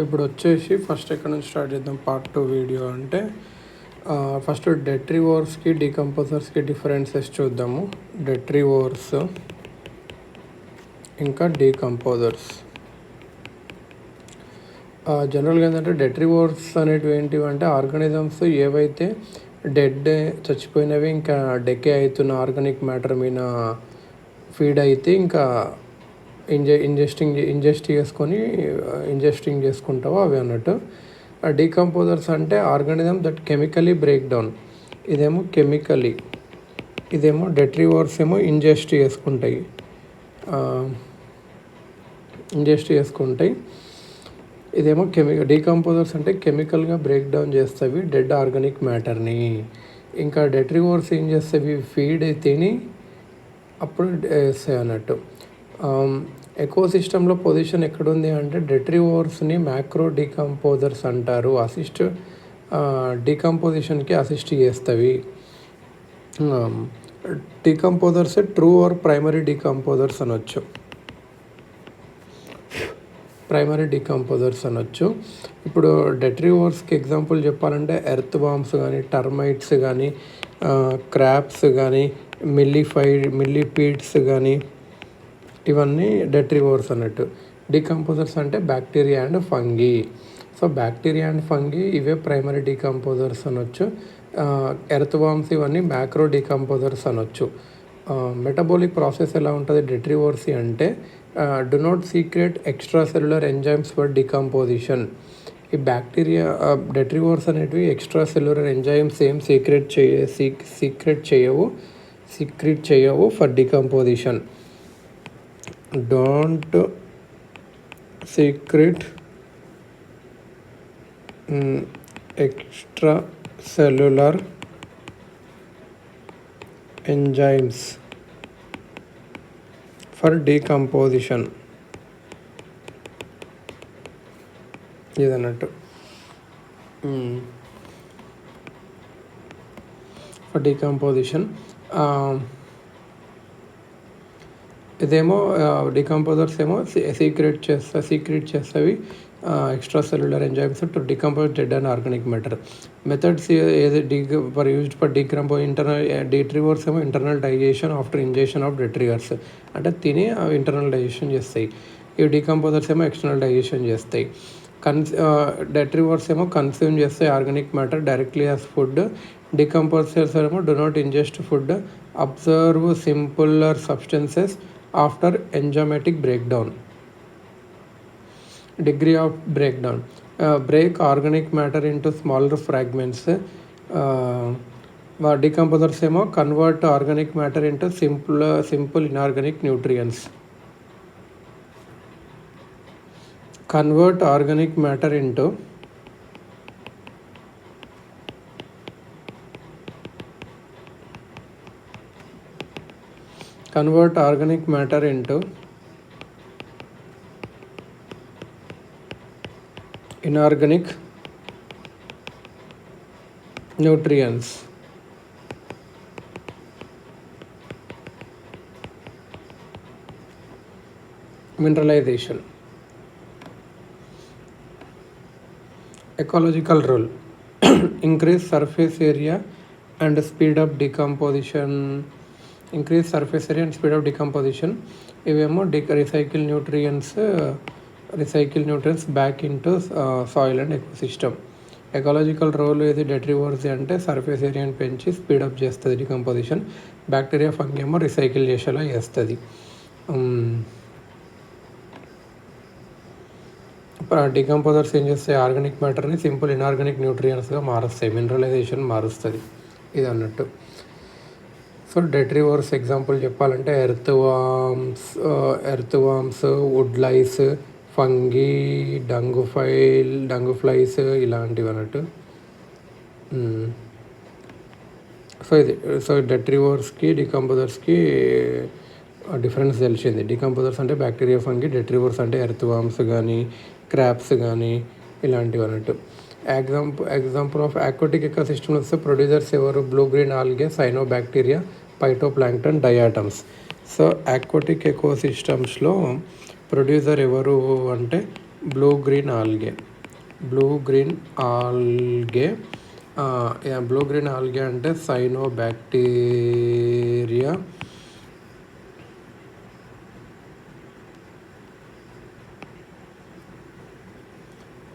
ఇప్పుడు వచ్చేసి ఫస్ట్ ఎక్కడ నుంచి స్టార్ట్ చేద్దాం పార్ట్ 2 వీడియో అంటే ఫస్ట్ డెట్రివోర్స్కి డీకంపోజర్స్కి డిఫరెన్సెస్ చూద్దాము. డెట్రివోర్స్ ఇంకా డీకంపోజర్స్. జనరల్గా ఏంటంటే డెట్రివోర్స్ అనేటివి ఏంటివి అంటే ఆర్గానిజమ్స్ ఏవైతే డెడ్ చచ్చిపోయినవి ఇంకా డెకే అవుతున్న ఆర్గానిక్ మ్యాటర్ మీద ఫీడ్ అయితే ఇంకా ఇంజెస్టింగ్ చేసుకుంటావో అవి అన్నట్టు. డీకంపోజర్స్ అంటే organism that chemically break down. ఇదేమో కెమికలీ, ఇదేమో డెట్రివోర్స్ ఏమో ఇంజెస్ట్ చేసుకుంటాయి. ఇదేమో డీకంపోజర్స్ అంటే కెమికల్గా బ్రేక్ డౌన్ చేస్తాయి డెడ్ ఆర్గానిక్ మ్యాటర్ని. ఇంకా డెట్రివోర్స్ ఏం చేస్తాయి, ఫీడ్ తిని అప్పుడు వేస్తాయి అన్నట్టు. ఎకోసిస్టంలో పొజిషన్ ఎక్కడుంది అంటే డెట్రివోర్స్ని మ్యాక్రో డీకంపోజర్స్ అంటారు. డీకంపోజిషన్కి అసిస్ట్ చేస్తవి. Decomposers true or primary decomposers అనొచ్చు. ఇప్పుడు డెట్రివోర్స్కి ఎగ్జాంపుల్ చెప్పాలంటే ఎర్త్ వామ్స్ కానీ, టర్మైట్స్ కానీ, క్రాబ్స్ కానీ, మిల్లీపీడ్స్ కానీ, ఇవన్నీ డెట్రివోర్స్ అన్నట్టు. డీకంపోజర్స్ అంటే bacteria and fungi. So bacteria and fungi ఇవే ప్రైమరీ డీకంపోజర్స్ అనొచ్చు. ఎర్త్ వామ్స్ ఇవన్నీ మ్యాక్రో డీకంపోజర్స్ అనొచ్చు. మెటబాలిక్ ప్రాసెస్ ఎలా ఉంటుంది డెట్రివోర్స్ అంటే do not secret extra cellular enzymes for decomposition. ఈ బ్యాక్టీరియా డెట్రివోర్స్ అనేటివి ఎక్స్ట్రా సెల్యులర్ ఎంజైమ్స్ ఏం సీక్రెట్ చేయవు for decomposition. Don't secret extra cellular enzymes for decomposition ఇదన్నట్టు. ఫర్ డీకంపోజిషన్ ఇదేమో డీకంపోజర్స్ ఏమో సీక్రెట్ చేస్తాయి extra cellular enzymes to decompose dead and organic matter. Methods used for detritivores ఏమో internal digestion after ingestion of detritivores అంటే తిని అవి internal digestion చేస్తాయి. ఇవి డీకంపోజర్స్ ఏమో ఎక్స్టర్నల్ డైజెషన్ చేస్తాయి. డెట్రివోర్స్ ఏమో కన్స్యూమ్ చేస్తాయి organic matter directly as food. Decomposers ఏమో do not ingest food, absorb simpler substances after enzymatic breakdown. Degree of breakdown: break organic matter into smaller fragments. Decomposers ఏమో convert organic matter into simple inorganic nutrients. Convert organic matter into inorganic nutrients. Mineralization. Ecological role: increase surface area and speed up decomposition. ఇవేమో recycle nutrients back into soil and ecosystem. Ecological role ఏది detritivores అంటే surface ఏరియాని పెంచి speed up చేస్తుంది decomposition. Bacteria fungi ఏమో recycle చేసేలా చేస్తుంది. Decomposers ఏం చేస్తాయి, ఆర్గానిక్ మ్యాటర్ని సింపుల్ ఇన్ఆర్గానిక్ న్యూట్రియంట్స్గా మారుస్తాయి, మినరలైజేషన్ మారుస్తుంది ఇది అన్నట్టు. సో డెట్రివోర్స్ ఎగ్జాంపుల్ చెప్పాలంటే earthworms, woodlice, fungi, dung flies ఇలాంటివి అన్నట్టు. సో డెట్రివోర్స్కి డికంపోజర్స్కి డిఫరెన్స్ తెలిసింది. డికంపోజర్స్ అంటే బ్యాక్టీరియా ఫంగీ, డెట్రివోర్స్ అంటే ఎర్త్ వామ్స్ కానీ, క్రాబ్స్ కానీ ఇలాంటివి అన్నట్టు. ఎగ్జాంపుల్ ఆఫ్ ఆక్వాటిక్ ఎకోసిస్టమ్స్ వస్తే ప్రొడ్యూసర్స్ ఎవరు, blue green algae, cyanobacteria, phytoplankton, diatoms. So aquatic ఎకోసిస్టమ్స్లో ప్రొడ్యూసర్ ఎవరు అంటే blue green algae. Blue green algae blue green algae అంటే cyanobacteria,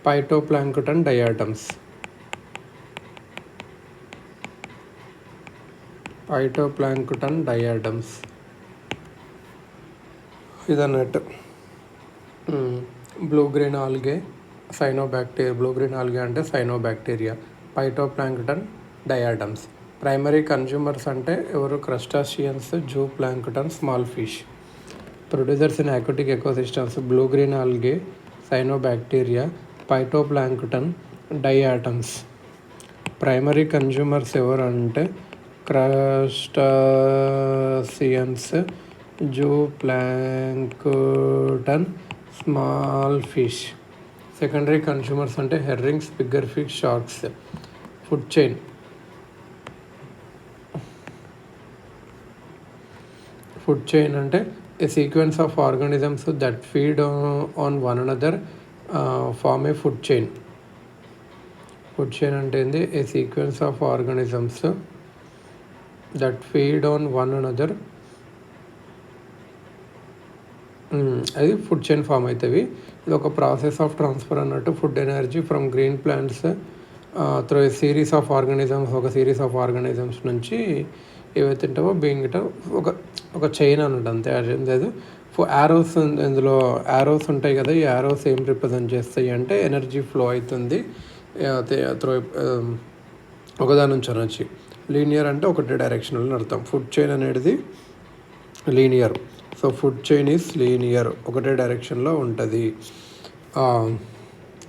phytoplankton diatoms. Phytoplankton diatoms ఇదన్నట్టు. Blue green algae cyanobacteria. Blue green algae అంటే cyanobacteria, phytoplankton diatoms. Primary consumers అంటే ఎవరు? Crustaceans, zooplankton, small fish. Producers in aquatic ecosystems blue green algae, cyanobacteria, phytoplankton diatoms. Primary consumers ఎవరు అంటే crustaceans, zooplankton, small fish. Secondary consumers అంటే herrings, bigger fish, sharks. Food chain. Food chain అంటే a sequence of organisms that feed on one another form a food chain. Food chain అంటే ఏంది? A sequence of organisms that feed on one another, అది food chain form అవుతుంది. ఇది ఒక process of transfer అన్నట్టు. Food energy from green plants through a series of organisms, ఒక series of organisms నుంచి ఏవైతే ఉంటావో బీయింగ్ ఇట ఒక చైన్ అన్నట్టు, అంతే. అదేం లేదు. యారోస్, ఇందులో యారోస్ ఉంటాయి కదా, ఈ యారోస్ ఏం రిప్రజెంట్ చేస్తాయి అంటే ఎనర్జీ ఫ్లో అవుతుంది త్రూ ఒకదాని నుంచి అనొచ్చి. లీనియర్ అంటే ఒకటే డైరెక్షన్లో అర్థం. ఫుడ్ చైన్ అనేది linear. So food chain is linear, ఒకటే డైరెక్షన్లో ఉంటుంది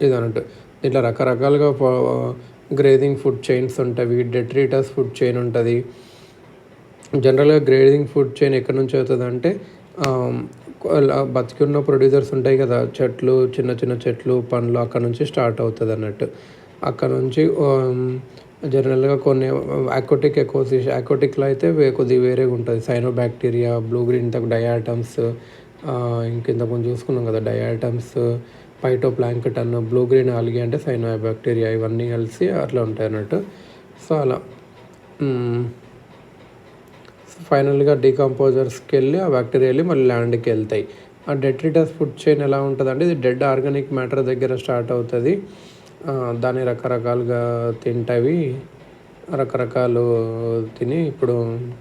ఇది అన్నట్టు. ఇట్లా రకరకాలుగా గ్రేజింగ్ ఫుడ్ చైన్స్ ఉంటాయి. డెట్రిటస్ ఫుడ్ చైన్ ఉంటుంది. జనరల్గా గ్రేజింగ్ ఫుడ్ చైన్ ఎక్కడి నుంచి అవుతుంది అంటే బతికున్న ప్రొడ్యూసర్స్ ఉంటాయి కదా, చెట్లు, చిన్న చిన్న చెట్లు, పండ్లు, అక్కడ నుంచి స్టార్ట్ అవుతుంది అన్నట్టు. అక్కడ నుంచి జనరల్గా కొన్ని aquaticలో అయితే కొద్దిగా వేరేగా ఉంటుంది. సైనోబ్యాక్టీరియా, బ్లూ గ్రీన్ డయాటమ్స్, ఇంతకుముందు చూసుకున్నాం కదా డయాటమ్స్, పైటోప్లాంక్టన్, బ్లూ గ్రీన్ ఆల్గే అంటే సైనోబ్యాక్టీరియా, ఇవన్నీ కలిసి అట్లా ఉంటాయి అన్నట్టు. సో అలా ఫైనల్గా డీకంపోజర్స్కి వెళ్ళి ఆ బ్యాక్టీరియా వెళ్ళి మళ్ళీ ల్యాండ్కి వెళ్తాయి. ఆ డెట్రిటస్ ఫుడ్ చైన్ ఎలా ఉంటుంది అంటే ఇది డెడ్ ఆర్గానిక్ మ్యాటర్ దగ్గర స్టార్ట్ అవుతుంది. దాన్ని రకరకాలుగా తింటవి, రకరకాలు తిని ఇప్పుడు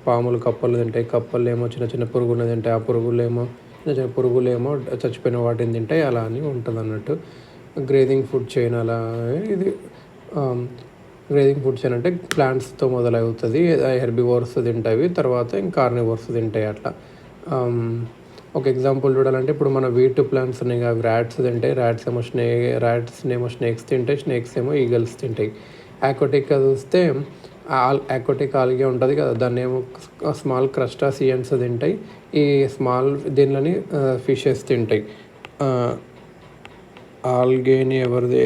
పాములు, కప్పలు తింటాయి. కప్పలు ఏమో చిన్న చిన్న పురుగులు తింటాయి. ఆ పురుగులేమో చిన్న చిన్న పురుగులేమో చచ్చిపోయిన వాటిని తింటాయి. అలా అని ఉంటుంది అన్నట్టు గ్రేజింగ్ ఫుడ్ చైన్. అలా ఇది గ్రేజింగ్ ఫుడ్ చైన్ అంటే ప్లాంట్స్తో మొదలవుతుంది. హెర్బివోర్స్ తింటాయి, తర్వాత ఇంకా కార్నివోర్స్ తింటాయి అట్లా. ఒక ఎగ్జాంపుల్ చూడాలంటే ఇప్పుడు మన వీట్ ప్లాంట్స్ ఉన్నాయి కదా, ర్యాట్స్ తింటాయి. ర్యాట్స్ ఏమో స్నేక్స్ తింటాయి, స్నేక్స్ ఏమో ఈగల్స్ తింటాయి. aquatic చూస్తే aquatic ఆల్గే ఉంటుంది కదా, దాన్ని ఏమో స్మాల్ క్రస్టాసియన్స్ తింటాయి. ఈ స్మాల్ దీనిలోని ఫిషెస్ తింటాయి. ఆల్గేని ఎవరిది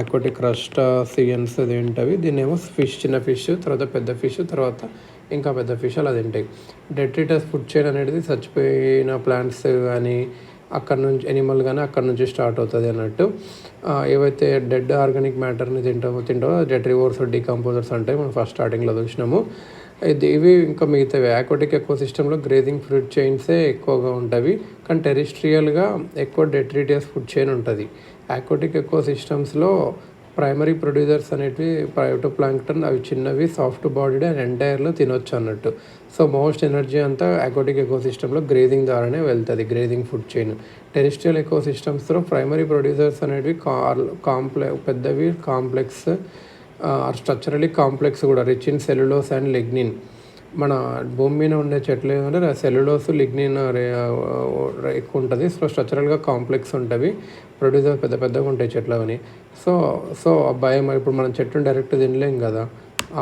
aquatic క్రస్టాసియన్స్ తింటవి. దీన్ని ఏమో ఫిష్, చిన్న ఫిష్, తర్వాత పెద్ద ఫిష్, తర్వాత ఇంకా పెద్ద ఫిష్ అలా తింటాయి. డెట్రిటస్ ఫుడ్ చైన్ అనేది చచ్చిపోయిన ప్లాంట్స్ కానీ అక్కడ నుంచి ఎనిమల్ కానీ అక్కడ నుంచి స్టార్ట్ అవుతుంది అన్నట్టు. ఏవైతే డెడ్ ఆర్గానిక్ మ్యాటర్ని తింటావో డెట్రివోర్స్, డీకంపోజర్స్ అంటే మనం ఫస్ట్ స్టార్టింగ్లో చూసినాము. ఇవి ఇంకా మిగతావి aquatic ఎకోసిస్టంలో గ్రేజింగ్ ఫుడ్ చైన్సే ఎక్కువగా ఉంటాయి. కానీ టెరిస్ట్రియల్గా ఎక్కువ డెట్రిటస్ ఫుడ్ చైన్ ఉంటుంది. aquatic ఎకోసిస్టమ్స్లో ప్రైమరీ ప్రొడ్యూసర్స్ అనేటివి పైటోప్లాంక్టన్, అవి చిన్నవి, సాఫ్ట్ బాడీడ్ అండ్ ఎంటైర్లో తినొచ్చు అన్నట్టు. సో మోస్ట్ ఎనర్జీ అంతా aquatic ఎకోసిస్టంలో గ్రేజింగ్ ద్వారానే వెళ్తుంది, గ్రేజింగ్ ఫుడ్ చైన్. టెరిస్ట్రియల్ ఎకోసిస్టమ్స్లో ప్రైమరీ ప్రొడ్యూసర్స్ అనేవి పెద్దవి, కాంప్లెక్స్ స్ట్రక్చరలీ కాంప్లెక్స్ కూడా, rich in cellulose and lignin. మన భూమి మీద ఉండే చెట్లు ఏంటంటే సెల్యులోస్, లిగ్నిన్ ఎక్కువ ఉంటుంది. సో స్ట్రక్చరల్గా కాంప్లెక్స్ ఉంటుంది. ప్రొడ్యూసర్ పెద్ద పెద్దగా ఉంటాయి చెట్లు అని. సో భయం, ఇప్పుడు మనం చెట్టును డైరెక్ట్ తినలేం కదా,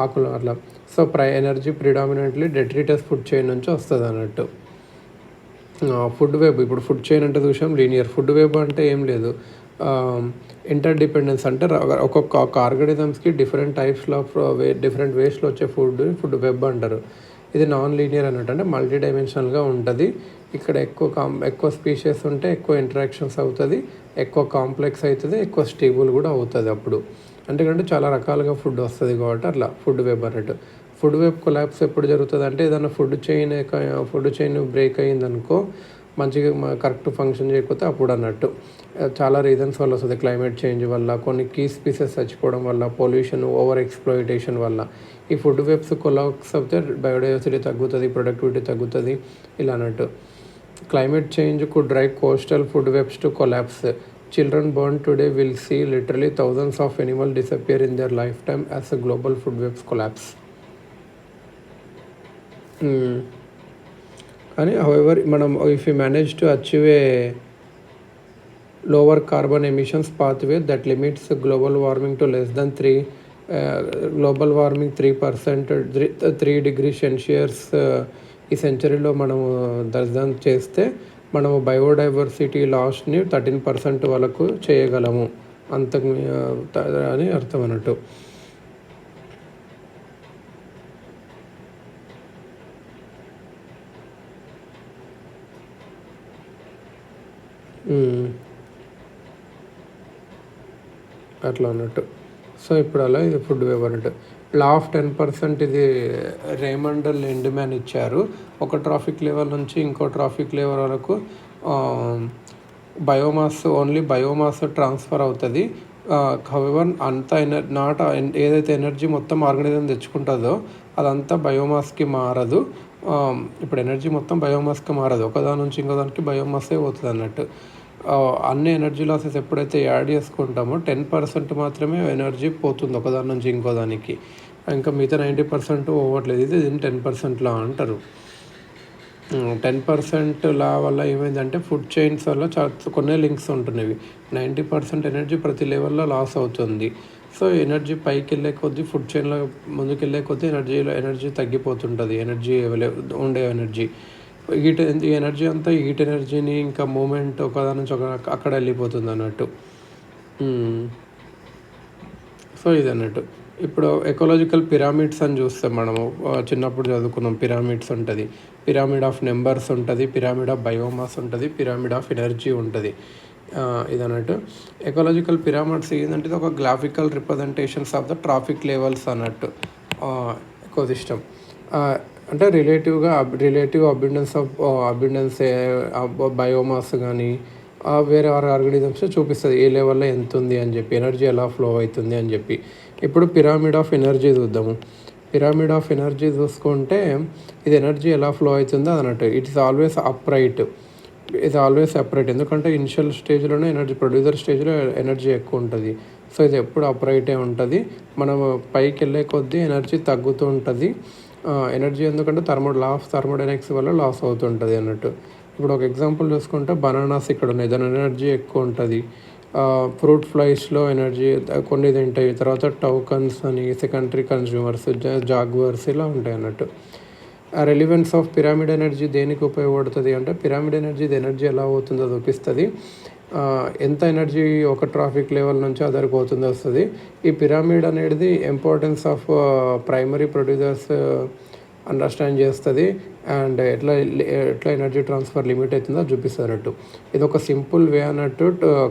ఆకులు అట్లా. So energy predominantly detritus food chain నుంచి వస్తుంది అన్నట్టు. ఫుడ్ వెబ్, ఇప్పుడు ఫుడ్ చైన్ అంటే చూసాం లీనియర్. ఫుడ్ వెబ్ అంటే ఏం లేదు, ఇంటర్ డిపెండెన్స్ అంటే ఒక్కొక్క ఆర్గానిజమ్స్కి డిఫరెంట్ టైప్స్లో డిఫరెంట్ వేస్లో వచ్చే ఫుడ్ వెబ్ అంటారు. ఇది నాన్ లీనియర్ అన్నట్టు, అంటే మల్టీ డైమెన్షనల్గా ఉంటుంది. ఇక్కడ ఎక్కువ స్పీషియస్ ఉంటే ఎక్కువ ఇంటరాక్షన్స్ అవుతుంది, ఎక్కువ కాంప్లెక్స్ అవుతుంది, ఎక్కువ స్టేబుల్ కూడా అవుతుంది అప్పుడు. ఎందుకంటే చాలా రకాలుగా ఫుడ్ వస్తుంది కాబట్టి అట్లా ఫుడ్ వెబ్ అన్నట్టు. ఫుడ్ వెబ్ కొలాప్స్ ఎప్పుడు జరుగుతుంది అంటే ఏదైనా ఫుడ్ చైన్ బ్రేక్ అయ్యిందనుకో, మంచిగా కరెక్ట్ ఫంక్షన్ చేయకపోతే అప్పుడు అన్నట్టు. చాలా రీజన్స్ వల్ల వస్తుంది. క్లైమేట్ చేంజ్ వల్ల, కొన్ని కీ స్పీసెస్ చచ్చిపోవడం వల్ల, పొల్యూషన్, ఓవర్ ఎక్స్ప్లోయిటేషన్ వల్ల. ఈ ఫుడ్ వెబ్స్ కొలాప్స్ అవుతే బయోడైవర్సిటీ తగ్గుతుంది, ప్రొడక్టివిటీ తగ్గుతుంది, ఇలా అన్నట్టు. Climate change could drive coastal food webs to collapse. Children born today will see literally thousands of animals disappear in their lifetime as a global food webs collapse. And however, if we manage to achieve a lower carbon emissions pathway that limits global warming to less than 3 degrees Celsius ఈ సెంచరీలో మనము దర్శనం చేస్తే మనము biodiversity లాస్ని 13% వరకు చేయగలము అంతకు అని అర్థం అన్నట్టు. అట్లా అన్నట్టు. సో ఇప్పుడు అలా ఇది ఫుడ్ వెబ్ అన్నట్టు. లా ఆఫ్ 10% ఇది రేమండ్ లిండ్మ్యాన్ ఇచ్చారు. ఒక ట్రాఫిక్ లెవెల్ నుంచి ఇంకో ట్రాఫిక్ లెవెల్ వరకు ఓన్లీ బయోమాస్ ట్రాన్స్ఫర్ అవుతుంది. హౌవెవర్ ఏదైతే ఎనర్జీ మొత్తం ఆర్గానిజం తెచ్చుకుంటుందో అదంతా బయోమాస్కి మారదు. ఇప్పుడు ఎనర్జీ మొత్తం బయోమాస్కి మారదు, ఒకదాని నుంచి ఇంకో దానికి బయోమాసే పోతుంది అన్నట్టు. అన్ని ఎనర్జీ లాసెస్ ఎప్పుడైతే యాడ్ చేసుకుంటామో 10% మాత్రమే ఎనర్జీ పోతుంది ఒకదాని నుంచి ఇంకో దానికి, ఇంకా మిగతా 90% పోవట్లేదు. ఇది 10% లా అంటారు. 10% లా వల్ల ఏమైందంటే ఫుడ్ చైన్స్ వల్ల కొన్ని లింక్స్ ఉంటున్నవి. 90% ఎనర్జీ ప్రతి లెవెల్లో లాస్ అవుతుంది. సో ఎనర్జీ పైకి వెళ్ళే కొద్దీ, ఫుడ్ చైన్లో ముందుకు వెళ్ళే కొద్దీ ఎనర్జీ తగ్గిపోతుంటుంది. ఉండే ఎనర్జీ ఈ ఎనర్జీ అంతా హీట్ ఎనర్జీని ఇంకా మూమెంట్ ఒకదాని నుంచి అక్కడ వెళ్ళిపోతుంది అన్నట్టు. సో ఇది అన్నట్టు. ఇప్పుడు ఎకలాజికల్ పిరామిడ్స్ అని చూస్తే మనము చిన్నప్పుడు చదువుకున్నాం. పిరామిడ్స్ ఉంటుంది, పిరామిడ్ ఆఫ్ నెంబర్స్ ఉంటుంది, పిరామిడ్ ఆఫ్ బయోమాస్ ఉంటుంది, పిరామిడ్ ఆఫ్ ఎనర్జీ ఉంటుంది. ఇది అన్నట్టు. ఎకలాజికల్ పిరామిడ్స్ ఏంటంటే ఇది ఒక graphical representations of the traffic levels అన్నట్టు. ఎకోసిస్టమ్ అంటే రిలేటివ్ అబిండెన్స్ బయోమాస్ కానీ వేరే ఆర్గానిజమ్స్ చూపిస్తుంది ఏ లెవెల్లో ఎంత ఉంది అని చెప్పి, ఎనర్జీ ఎలా ఫ్లో అవుతుంది అని చెప్పి. ఇప్పుడు పిరామిడ్ ఆఫ్ ఎనర్జీ చూద్దాము. పిరామిడ్ ఆఫ్ ఎనర్జీ చూసుకుంటే ఇది ఎనర్జీ ఎలా ఫ్లో అవుతుందో అన్నట్టు. ఇట్ ఈస్ ఆల్వేస్ అప్రైట్, ఎందుకంటే ఇనిషియల్ స్టేజ్లోనే ఎనర్జీ, ప్రొడ్యూసర్ స్టేజ్లో ఎనర్జీ ఎక్కువ ఉంటుంది. సో ఇది ఎప్పుడు అప్రైటే ఉంటుంది. మనం పైకి వెళ్ళే కొద్దీ ఎనర్జీ తగ్గుతూ ఉంటుంది. ఎనర్జీ ఎందుకంటే లా ఆఫ్ థర్మోడైనమిక్స్ వల్ల లాస్ అవుతుంటుంది అన్నట్టు. ఇప్పుడు ఒక ఎగ్జాంపుల్ చూసుకుంటే బనానాస్ ఇక్కడ ఉన్నాయి, దాని ఎనర్జీ ఎక్కువ ఉంటుంది. ఫ్రూట్ ఫ్లైస్లో ఎనర్జీ కొన్ని తింటాయి. తర్వాత టౌకన్స్ అని, సెకండరీ కన్జ్యూమర్స్, జాగ్వర్స్ ఇలా ఉంటాయి అన్నట్టు. రెలివెన్స్ ఆఫ్ పిరామిడ్ ఎనర్జీ దేనికి ఉపయోగపడుతుంది అంటే, పిరామిడ్ ఎనర్జీ ఎలా అవుతుందో చూపిస్తుంది. ఎంత ఎనర్జీ ఒక ట్రాఫిక్ లెవెల్ నుంచి అదరికి పోతుందో వస్తుంది. ఈ పిరామిడ్ అనేది importance of primary producers understand చేస్తుంది. అండ్ ఎట్లా ఎనర్జీ ట్రాన్స్ఫర్ లిమిట్ అవుతుందో చూపిస్తుంది అన్నట్టు. ఇది ఒక సింపుల్ వే అన్నట్టు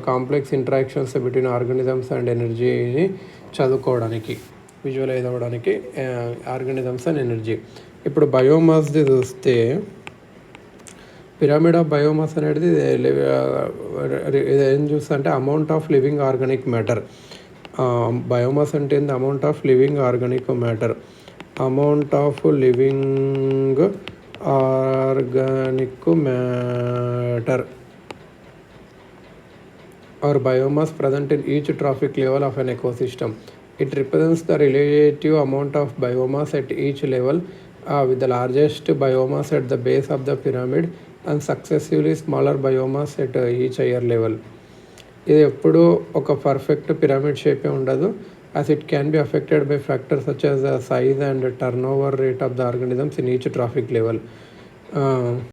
complex interactions between organisms and ఎనర్జీని చదువుకోవడానికి, విజువలైజ్ అవ్వడానికి. Organisms and energy. ఇప్పుడు బయోమాస్ది చూస్తే పిరామిడ్ ఆఫ్ బయోమాస్ అనేది ఏం చూస్తా అంటే amount of living organic matter. Biomass అంటే ఏంది? Amount of living organic matter. Amount of living organic matter or biomass present in each trophic level of an ecosystem. It represents the relative amount of biomass at each level, with the largest biomass at the base of the pyramid and successively smaller biomass at each higher level. ఇది ఎప్పుడు ఒక perfect pyramid షేపే ఉండదు, as it can be affected by factors such as the size and turnover rate of the organisms in each trophic level.